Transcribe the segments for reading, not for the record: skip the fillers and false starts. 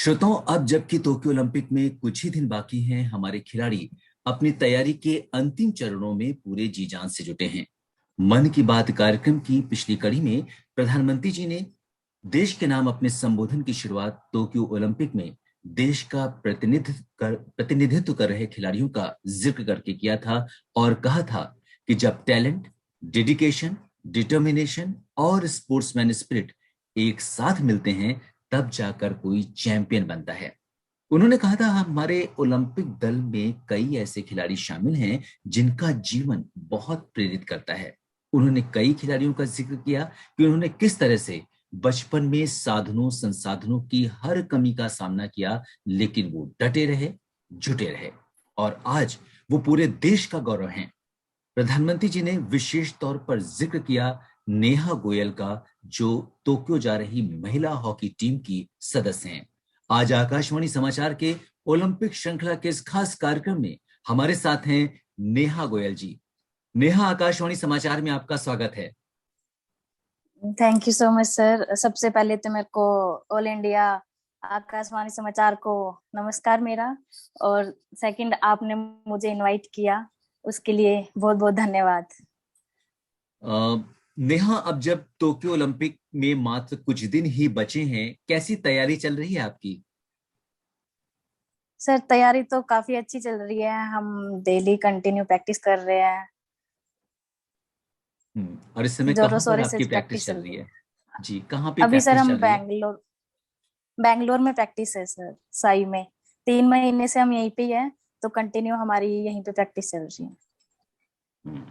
श्रोताओं, अब जबकि टोक्यो ओलंपिक में कुछ ही दिन बाकी हैं, हमारे खिलाड़ी अपनी तैयारी के अंतिम चरणों में पूरे जी जान से जुटे हैं। मन की बात कार्यक्रम की पिछली कड़ी में प्रधानमंत्री जी ने देश के नाम अपने संबोधन की शुरुआत टोक्यो ओलंपिक में देश का प्रतिनिधित्व कर रहे खिलाड़ियों का जिक्र करके किया था और कहा था कि जब टैलेंट, डेडिकेशन, डिटर्मिनेशन और स्पोर्ट्समैन स्पिरिट एक साथ मिलते हैं, तब जाकर कोई चैंपियन बनता है। उन्होंने कहा था, हमारे ओलंपिक दल में कई ऐसे खिलाड़ी शामिल हैं जिनका जीवन बहुत प्रेरित करता है। उन्होंने कई खिलाड़ियों का जिक्र किया कि उन्होंने किस तरह से बचपन में साधनों संसाधनों की हर कमी का सामना किया, लेकिन वो डटे रहे, जुटे रहे और आज वो पूरे देश का गौरव हैं। प्रधानमंत्री जी ने विशेष तौर पर जिक्र किया नेहा गोयल का, जो टोक्यो जा रही महिला हॉकी टीम की सदस्य हैं। आज आकाशवाणी समाचार के ओलंपिक श्रृंखला के इस खास कार्यक्रम में हमारे साथ हैं नेहा गोयल जी। नेहा, आकाशवाणी समाचार में आपका स्वागत है। Thank you so much sir. सबसे पहले तो मेरे को ऑल इंडिया आकाशवाणी समाचार को नमस्कार मेरा, और सेकंड आपने मुझे इनवाइट किया उसके लिए बहुत बहुत धन्यवाद। नेहा, अब जब टोक्यो ओलंपिक में मात्र कुछ दिन ही बचे हैं, कैसी तैयारी चल रही है आपकी? सर तैयारी तो काफी अच्छी चल रही है, हम डेली कंटिन्यू प्रैक्टिस कर रहे हैं। और इस समय जोरों कहाँ पर शोरों से आपकी प्रैक्टिस प्रैक्टिस चल चल रही रही है। है? जी, कहाँ पे अभी सर प्रैक्टिस हम चल रही है? बैंगलोर बैंगलोर में प्रैक्टिस है सर, साई में। 3 महीने से हम यहीं पे ही है, तो कंटिन्यू हमारी यहीं पे प्रैक्टिस चल रही है। हम्म।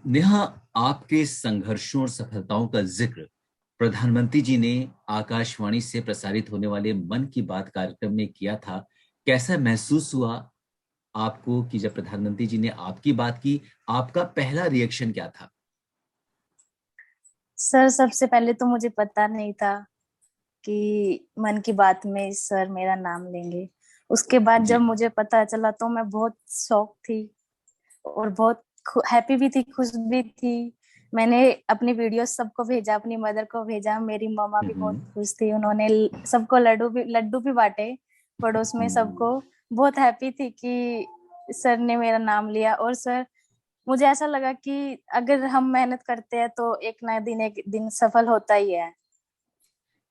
नेहा, आपके संघर्षों और सफलताओं का जिक्र प्रधानमंत्री जी ने आकाशवाणी से प्रसारित होने वाले मन की बात कार्यक्रम में किया था। कैसा महसूस हुआ आपको कि जब प्रधानमंत्री जी ने आपकी बात की, आपका पहला रिएक्शन क्या था? सर सबसे पहले तो मुझे पता नहीं था कि मन की बात में सर मेरा नाम लेंगे। उसके बाद जी। जब मुझे पता चला तो मैं बहुत शॉक थी और बहुत हैप्पी भी थी, खुश भी थी। मैंने अपनी वीडियो सबको भेजा, अपनी मदर को भेजा, मेरी मम्मा भी बहुत हम्म। खुश थी, उन्होंने सबको लड्डू भी बांटे पड़ोस में सबको। हम्म। बहुत हैप्पी थी कि सर ने मेरा नाम लिया। और सर मुझे ऐसा लगा कि अगर हम मेहनत करते हैं तो एक दिन सफल होता ही है।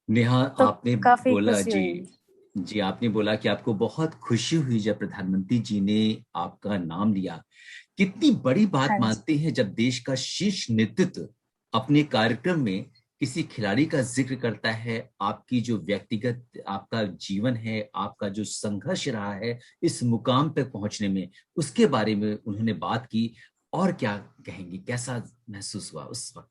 नेहा, तो आपने काफी बोला खुशी जी, हुई। जी आपने बोला कि आपको बहुत खुशी हुई जब प्रधानमंत्री जी ने आपका नाम लिया। कितनी बड़ी बात हाँ जी। मानते हैं जब देश का शीर्ष नेतृत्व अपने कार्यक्रम में किसी खिलाड़ी का जिक्र करता है। आपकी जो व्यक्तिगत आपका जीवन है, आपका जो संघर्ष रहा है इस मुकाम तक पहुंचने में, उसके बारे में उन्होंने बात की। और क्या कहेंगी, कैसा महसूस हुआ उस वक्त?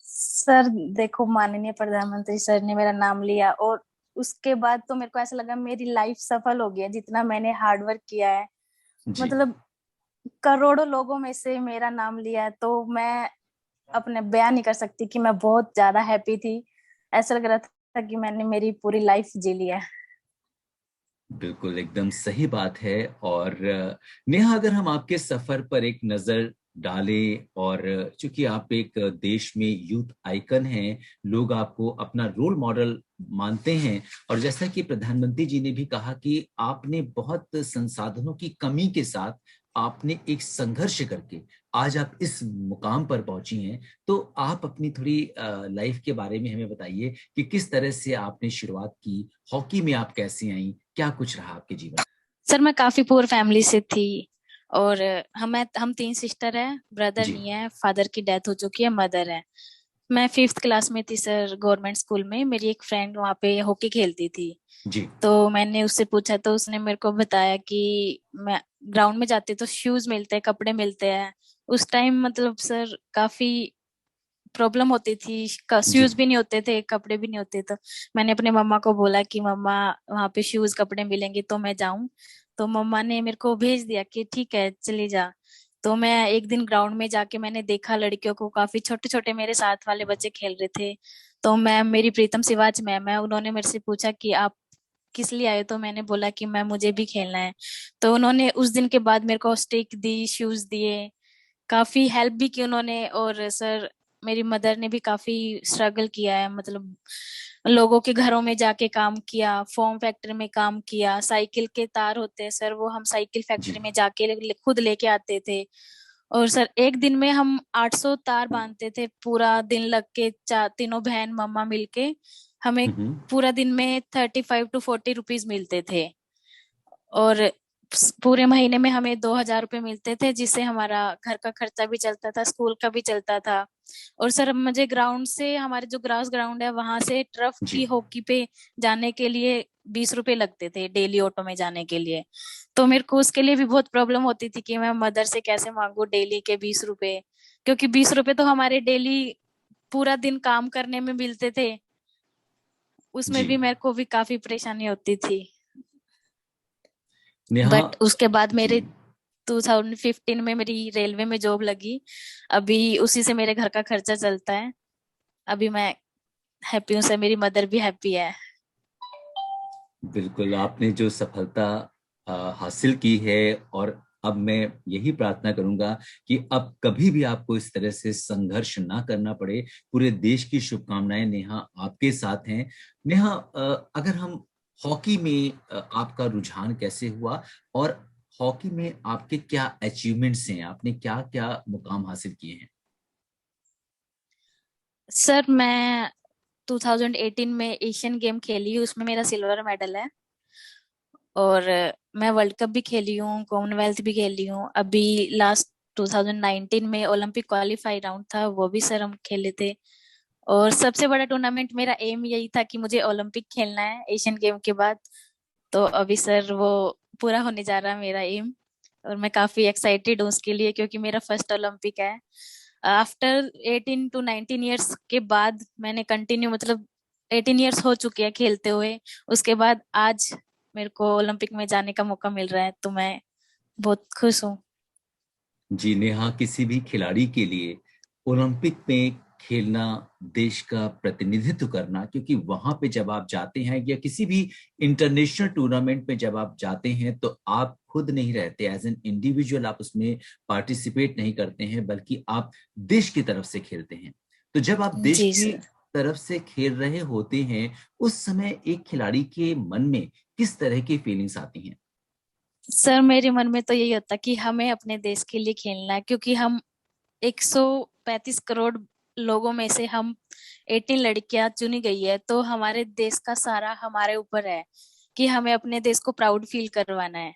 सर देखो, माननीय प्रधानमंत्री सर ने मेरा नाम लिया और उसके बाद तो मेरे को ऐसा लगा मेरी लाइफ सफल हो गया। जितना मैंने हार्ड वर्क किया है, जी। मतलब करोड़ों लोगों में से मेरा नाम लिया है, तो मैं अपने बयान नहीं कर सकती कि मैं बहुत ज्यादा हैप्पी थी। ऐसा लग रहा था कि मैंने मेरी पूरी लाइफ जी लिया है। बिल्कुल, एकदम सही बात है। और नेहा, अगर हम आपके सफर पर एक नजर डालें, और चूंकि आप एक देश में यूथ आइकन हैं, लोग आपको अपना रोल मॉडल मानते हैं, और जैसा कि प्रधानमंत्री जी ने भी कहा कि आपने बहुत संसाधनों की कमी के साथ आपने एक संघर्ष करके आज आप इस मुकाम पर पहुंची हैं, तो आप अपनी थोड़ी लाइफ के बारे में हमें बताइए कि किस तरह से आपने शुरुआत की, हॉकी में आप कैसे आई, क्या कुछ रहा आपके जीवन? सर मैं काफी पुअर फैमिली से थी, और हम 3 सिस्टर हैं, ब्रदर जी। नहीं है, फादर की डेथ हो चुकी है, मदर है। मैं 5th क्लास में थी सर, गवर्नमेंट स्कूल में। मेरी एक फ्रेंड वहाँ पे हॉकी खेलती थी, जी। तो मैंने उससे पूछा तो उसने मेरे को बताया कि मैं ग्राउंड में जाती तो शूज मिलते हैं, कपड़े मिलते हैं। उस टाइम मतलब सर काफी प्रॉब्लम होती थी, जी। शूज भी नहीं होते थे, कपड़े भी नहीं होते। तो मैंने अपने मम्मा को बोला कि मम्मा वहाँ पे शूज कपड़े मिलेंगे तो मैं जाऊं। तो मम्मा ने मेरे को भेज दिया कि ठीक है चली जा। तो मैं एक दिन ग्राउंड में जाके मैंने देखा लड़कियों को, काफी छोटे छोटे मेरे साथ वाले बच्चे खेल रहे थे। तो मैं, मेरी प्रीतम सिवाच मैम है, उन्होंने मेरे से पूछा कि आप किस लिए आए, तो मैंने बोला कि मैं, मुझे भी खेलना है। तो उन्होंने उस दिन के बाद मेरे को स्टिक दी, शूज दिए, काफी हेल्प भी की उन्होंने। और सर मेरी मदर ने भी काफी स्ट्रगल किया है, मतलब लोगों के घरों में जाके काम किया, फोम फैक्ट्री में काम किया, साइकिल के तार होते हैं सर, वो हम साइकिल फैक्ट्री जी। में जाके खुद लेके आते थे। और सर एक दिन में हम 800 तार बांधते थे, पूरा दिन लग के, चार तीनों बहन मम्मा मिलके। हमें हम्म। पूरा दिन में 35 to 40 रुपीज मिलते थे। और पूरे महीने में हमें 2,000 रुपये मिलते थे, जिससे हमारा घर का खर्चा भी चलता था, स्कूल का भी चलता था। और सर मुझे ग्राउंड से, हमारे जो ग्रास ग्राउंड है वहां से टर्फ की जी। हॉकी पे जाने के लिए 20 रुपए लगते थे, डेली ऑटो में जाने के लिए। तो मेरे को उसके लिए भी बहुत प्रॉब्लम होती थी कि मैं मदर से कैसे मांगू डेली के 20 रुपए, क्योंकि 20 रुपए तो हमारे डेली पूरा दिन काम करने में मिलते थे। उसमें जी। भी मेरे को भी काफी परेशानी होती थी। नेहा। बट उसके बाद जी। मेरे 2015 में मेरी रेलवे में जॉब लगी। अभी उसी से मेरे घर का खर्चा चलता है। अभी मैं हैप्पी हूँ सर, मेरी मदर भी हैप्पी है। बिल्कुल, आपने जो सफलता हासिल की है, और अब मैं यही प्रार्थना करूंगा कि अब कभी भी आपको इस तरह से संघर्ष ना करना पड़े। पूरे देश की शुभकामनाएं नेहा आपके साथ हैं। नेहा, अगर हम हॉकी में आपका रुझान कैसे हुआ, और हॉकी में आपके क्या अचीवमेंट्स हैं, आपने क्या क्या मुकाम हासिल किए हैं? सर मैं 2018 में एशियन गेम खेली हूँ, उसमें मेरा सिल्वर मेडल है। और मैं वर्ल्ड कप भी खेली हूँ, कॉमनवेल्थ भी खेली हूँ। अभी लास्ट 2019 में ओलंपिक क्वालिफाई राउंड था, वो भी सर हम खेले थे। और सबसे बड़ा टूर्नामेंट, मेरा एम यही था कि मुझे ओलंपिक खेलना है एशियन गेम के बाद। तो अभी सर वो पूरा होने जा रहा है मेरा एम। और मैं काफी एक्साइटेड हूँ उसके लिए, क्योंकि मेरा फर्स्ट ओलंपिक है। आफ्टर 18 to 19 ईयर्स के बाद मैंने कंटिन्यू, मतलब 18 ईयर्स हो चुके हैं खेलते हुए। उसके बाद आज मेरे को ओलंपिक में जाने का मौका मिल रहा है, तो मैं बहुत खुश हूँ। जी नेहा, किसी भी खिलाड़ी के लिए ओलंपिक में खेलना, देश का प्रतिनिधित्व करना, क्योंकि वहां पे जब आप जाते हैं या किसी भी इंटरनेशनल टूर्नामेंट में जब आप जाते हैं, तो आप खुद नहीं रहते, एज एन इंडिविजुअल आप उसमें पार्टिसिपेट नहीं करते हैं, बल्कि आप देश की तरफ से खेलते हैं। तो जब आप देश जी की सर। तरफ से खेल रहे होते हैं, उस समय एक खिलाड़ी के मन में किस तरह की फीलिंग्स आती हैं? सर मेरे मन में तो यही होता कि हमें अपने देश के लिए खेलना है, क्योंकि हम 135 करोड़ लोगों में से हम 18 लड़कियां चुनी गई है, तो हमारे देश का सारा हमारे ऊपर है कि हमें अपने देश को प्राउड फील करवाना है।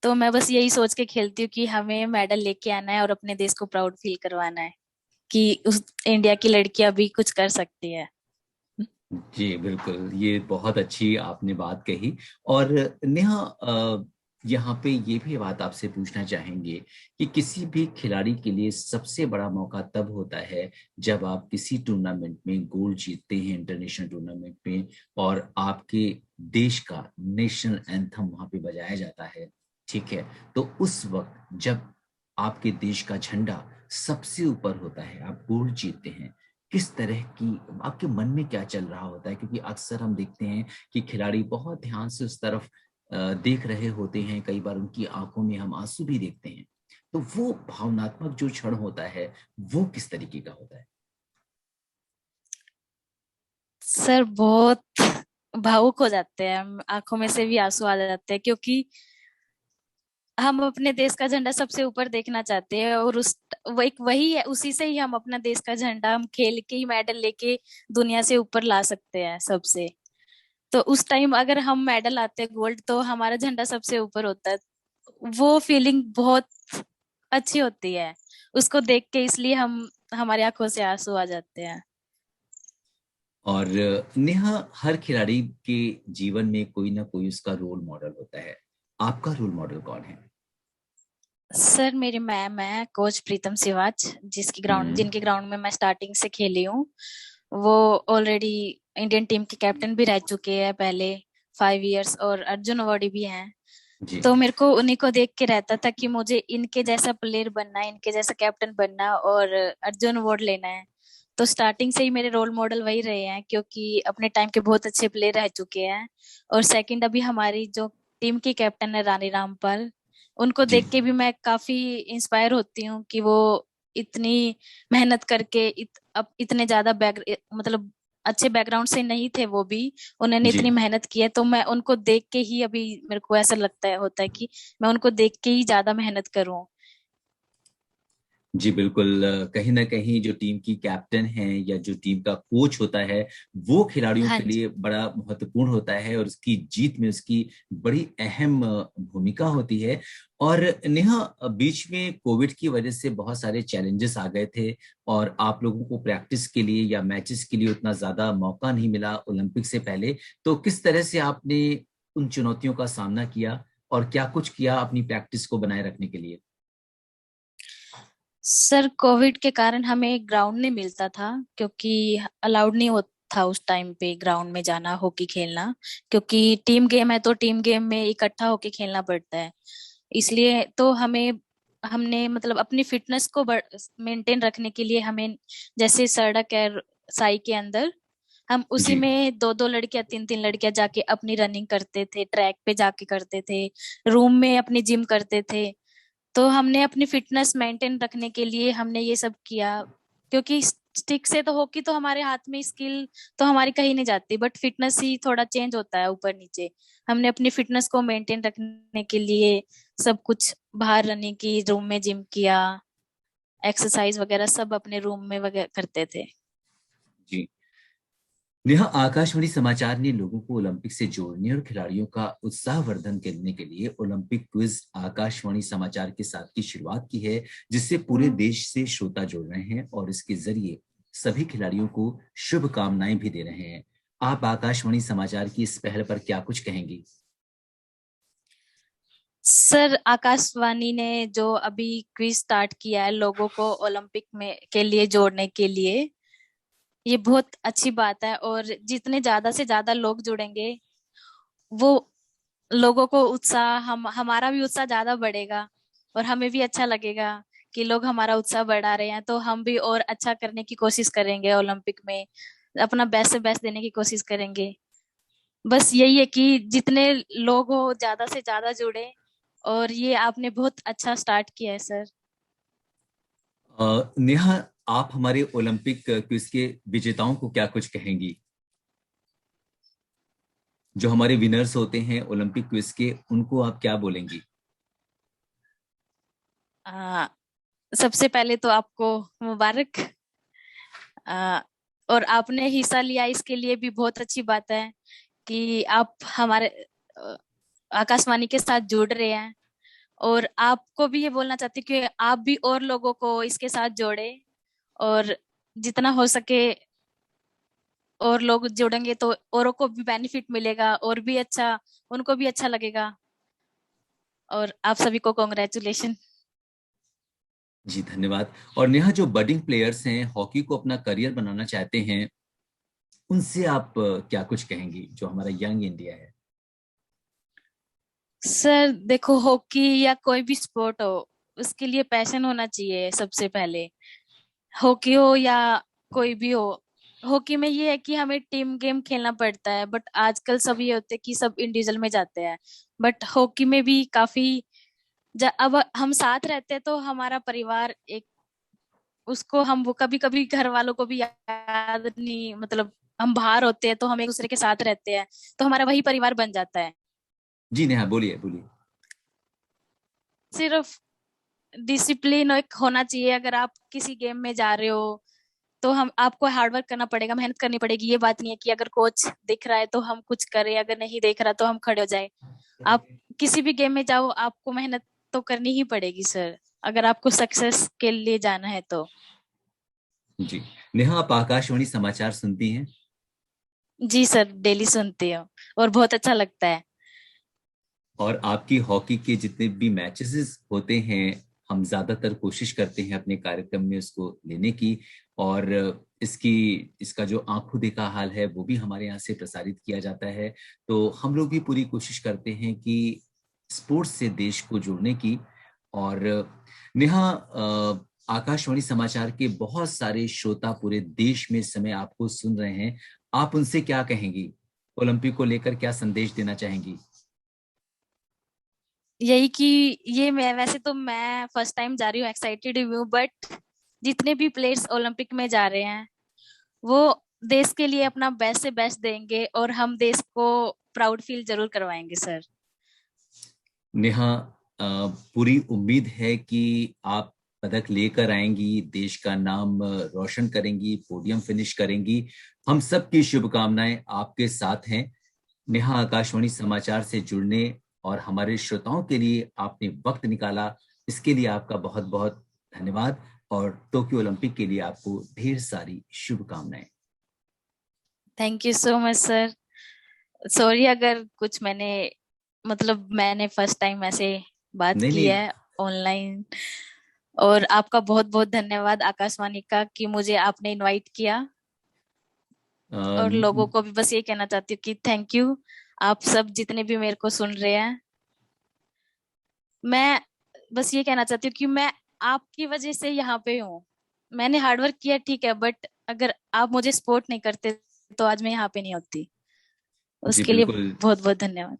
तो मैं बस यही सोच के खेलती हूँ कि हमें मेडल लेके आना है और अपने देश को प्राउड फील करवाना है कि उस इंडिया की लड़कियां भी कुछ कर सकती है। जी बिल्कुल, ये बहुत अच्छी आपने बात कही। और नेहा, यहाँ पे ये भी बात आपसे पूछना चाहेंगे कि किसी भी खिलाड़ी के लिए सबसे बड़ा मौका तब होता है जब आप किसी टूर्नामेंट में गोल्ड जीतते हैं, इंटरनेशनल टूर्नामेंट में, और आपके देश का नेशनल एंथम वहां पे बजाया जाता है। ठीक है, तो उस वक्त जब आपके देश का झंडा सबसे ऊपर होता है, आप गोल्ड जीतते हैं, किस तरह की आपके मन में क्या चल रहा होता है? क्योंकि अक्सर हम देखते हैं कि खिलाड़ी बहुत ध्यान से उस तरफ देख रहे होते हैं, कई बार उनकी आंखों में हम आंसू भी देखते हैं। तो वो भावनात्मक जो क्षण होता है, वो किस तरीके का होता है? सर बहुत भावुक हो जाते हैं हम, आंखों में से भी आंसू आ जाते हैं, क्योंकि हम अपने देश का झंडा सबसे ऊपर देखना चाहते हैं। और उस वो एक वही है, उसी से ही हम अपना देश का झंडा, हम खेल के ही मेडल लेके दुनिया से ऊपर ला सकते हैं सबसे। तो उस टाइम अगर हम मेडल आते हैं गोल्ड, तो हमारा झंडा सबसे ऊपर होता है। वो फीलिंग बहुत अच्छी होती है उसको देख के, इसलिए हम, हमारी आंखों से आंसू आ जाते हैं। और नेहा, हर खिलाड़ी के जीवन में कोई ना कोई उसका रोल मॉडल होता है। आपका रोल मॉडल कौन है? सर मेरी मैम है कोच प्रीतम सिवाच, हम्म। जिनके ग्राउंड में मैं स्टार्टिंग से खेली हूँ। वो ऑलरेडी इंडियन टीम के कैप्टन भी रह चुके हैं पहले 5 इयर्स, और अर्जुन अवार्डी भी हैं। जी। तो मेरे को उन्हीं को देख के रहता था कि मुझे इनके जैसा प्लेयर बनना है, इनके जैसा कैप्टन बनना है और अर्जुन अवार्ड लेना है। तो स्टार्टिंग से ही मेरे रोल मॉडल वही रहे हैं, क्योंकि अपने टाइम के बहुत अच्छे प्लेयर रह चुके हैं। और सेकंड, अभी हमारी जो टीम की कैप्टन है रानी रामपाल, उनको जी। देख के भी मैं काफी इंस्पायर होती हूँ कि वो इतनी मेहनत करके अब इतने ज्यादा मतलब अच्छे बैकग्राउंड से नहीं थे वो भी, उन्होंने जी इतनी मेहनत की है, तो मैं उनको देख के ही अभी मेरे को ऐसा लगता है होता है कि मैं उनको देख के ही ज्यादा मेहनत करूं। जी बिल्कुल। कहीं ना कहीं जो टीम की कैप्टन है या जो टीम का कोच होता है वो खिलाड़ियों हाँ के जी। लिए बड़ा महत्वपूर्ण होता है और उसकी जीत में उसकी बड़ी अहम भूमिका होती है। और नेहा, बीच में कोविड की वजह से बहुत सारे चैलेंजेस आ गए थे और आप लोगों को प्रैक्टिस के लिए या मैचेस के लिए उतना ज्यादा मौका नहीं मिला ओलंपिक से पहले। तो किस तरह से आपने उन चुनौतियों का सामना किया और क्या कुछ किया अपनी प्रैक्टिस को बनाए रखने के लिए? सर कोविड के कारण हमें ग्राउंड नहीं मिलता था, क्योंकि अलाउड नहीं होता था उस टाइम पे ग्राउंड में जाना, हॉकी खेलना। क्योंकि टीम गेम है तो टीम गेम में इकट्ठा होके खेलना पड़ता है। इसलिए तो हमें हमने मतलब अपनी फिटनेस को मेंटेन रखने के लिए हमें, जैसे सड़क है साई के अंदर, हम उसी जी में दो दो लड़कियां तीन तीन लड़कियां जाके अपनी रनिंग करते थे, ट्रैक पे जाके करते थे, रूम में अपनी जिम करते थे। तो हमने अपनी फिटनेस मेंटेन रखने के लिए हमने ये सब किया। क्योंकि स्टिक से तो हॉकी तो हमारे हाथ में स्किल तो हमारी कहीं नहीं जाती, बट फिटनेस ही थोड़ा चेंज होता है ऊपर नीचे। हमने अपनी फिटनेस को मेंटेन रखने के लिए सब कुछ, बाहर रनिंग की, रूम में जिम किया, एक्सरसाइज वगैरह सब अपने रूम में वगैरह करते थे। जी। नेहा, आकाशवाणी समाचार ने लोगों को ओलंपिक से जोड़ने और खिलाड़ियों का उत्साहवर्धन करने के लिए ओलंपिक क्विज आकाशवाणी समाचार के साथ की शुरुआत की है, जिससे पूरे देश से श्रोता जुड़ रहे हैं और इसके जरिए सभी खिलाड़ियों को शुभकामनाएं भी दे रहे हैं। आप आकाशवाणी समाचार की इस पहल पर क्या कुछ कहेंगी? सर आकाशवाणी ने जो अभी क्विज स्टार्ट किया है लोगों को ओलंपिक में के लिए जोड़ने के लिए, ये बहुत अच्छी बात है। और जितने ज्यादा से ज्यादा लोग जुड़ेंगे, वो लोगों को उत्साह, हम हमारा भी उत्साह ज्यादा बढ़ेगा और हमें भी अच्छा लगेगा कि लोग हमारा उत्साह बढ़ा रहे हैं, तो हम भी और अच्छा करने की कोशिश करेंगे, ओलंपिक में अपना बेस्ट से बेस्ट देने की कोशिश करेंगे। बस यही है कि जितने लोग हो ज्यादा से ज्यादा जुड़े। और ये आपने बहुत अच्छा स्टार्ट किया है सर। नेहा, आप हमारे ओलंपिक क्विज के विजेताओं को क्या कुछ कहेंगी? जो हमारे विनर्स होते हैं ओलंपिक क्विज के, उनको आप क्या बोलेंगी? आ, सबसे पहले तो आपको मुबारक। आ, और आपने हिस्सा लिया इसके लिए भी बहुत अच्छी बात है कि आप हमारे अ, आकाशवाणी के साथ जुड़ रहे हैं। और आपको भी ये बोलना चाहती हूँ कि आप भी और लोगों को इसके साथ जोड़े, और जितना हो सके और लोग जुड़ेंगे तो औरों को भी बेनिफिट मिलेगा और भी अच्छा, उनको भी अच्छा लगेगा। और आप सभी को कॉन्ग्रेचुलेशन। जी धन्यवाद। और नेहा, जो बडिंग प्लेयर्स हैं, हॉकी को अपना करियर बनाना चाहते हैं, उनसे आप क्या कुछ कहेंगी, जो हमारा यंग इंडिया है? सर देखो, हॉकी या कोई भी स्पोर्ट हो, उसके लिए पैशन होना चाहिए सबसे पहले। हॉकी हो या कोई भी हो, हॉकी में ये है कि हमें टीम गेम खेलना पड़ता है, बट आजकल सब ये होते हैं कि सब इंडिविजुअल में जाते हैं। बट हॉकी में भी काफी अब हम साथ रहते हैं तो हमारा परिवार एक, उसको हम वो कभी कभी घर वालों को भी याद नहीं, मतलब हम बाहर होते हैं तो हम एक दूसरे के साथ रहते हैं, तो हमारा वही परिवार बन जाता है। जी नेहा, बोलिए बोलिए। सिर्फ डिसिप्लिन एक होना चाहिए। अगर आप किसी गेम में जा रहे हो तो हम आपको हार्डवर्क करना पड़ेगा, मेहनत करनी पड़ेगी। ये बात नहीं है कि अगर कोच दिख रहा है तो हम कुछ करें, अगर नहीं देख रहा तो हम खड़े हो जाए। आप किसी भी गेम में जाओ, आपको मेहनत तो करनी ही पड़ेगी सर, अगर आपको सक्सेस के लिए जाना है तो। जी नेहा, आप आकाशवाणी समाचार सुनती हैं? जी सर, डेली सुनती हूँ और बहुत अच्छा लगता है। और आपकी हॉकी के जितने भी मैचेस होते हैं, हम ज्यादातर कोशिश करते हैं अपने कार्यक्रम में उसको लेने की। और इसकी इसका जो आंखों देखा हाल है वो भी हमारे यहाँ से प्रसारित किया जाता है। तो हम लोग भी पूरी कोशिश करते हैं कि स्पोर्ट्स से देश को जोड़ने की। और नेहा, आकाशवाणी समाचार के बहुत सारे श्रोता पूरे देश में इस समय आपको सुन रहे हैं। आप उनसे क्या कहेंगी? ओलंपिक को लेकर क्या संदेश देना चाहेंगी? यही कि ये मैं वैसे तो मैं फर्स्ट टाइम जा रही हूँ, एक्साइटेड हूँ, बट जितने भी प्लेयर्स ओलंपिक में जा रहे हैं वो देश के लिए अपना बेस्ट से बेस्ट देंगे और हम देश को प्राउड फील जरूर करवाएंगे सर। नेहा, पूरी उम्मीद है कि आप पदक लेकर आएंगी, देश का नाम रोशन करेंगी, पोडियम फिनिश करेंगी। हम सबकी शुभकामनाएं आपके साथ हैं। नेहा, आकाशवाणी समाचार से जुड़ने और हमारे श्रोताओं के लिए आपने वक्त निकाला, इसके लिए आपका बहुत बहुत धन्यवाद। और टोक्यो ओलंपिक के लिए आपको ढेर सारी शुभकामनाएं। Thank you so much sir. Sorry अगर कुछ मैंने फर्स्ट टाइम ऐसे बात नहीं की नहीं, है ऑनलाइन। और आपका बहुत बहुत धन्यवाद आकाशवाणी का कि मुझे आपने इनवाइट किया। और लोगों को भी बस ये कहना चाहती हूँ कि थैंक यू, आप सब जितने भी मेरे को सुन रहे हैं। मैं बस ये कहना चाहती हूँ कि मैं आपकी वजह से यहाँ पे हूँ। मैंने हार्डवर्क किया ठीक है, बट अगर आप मुझे सपोर्ट नहीं करते तो आज मैं यहाँ पे नहीं होती। जी उसके लिए बिल्कुल। बहुत बहुत धन्यवाद।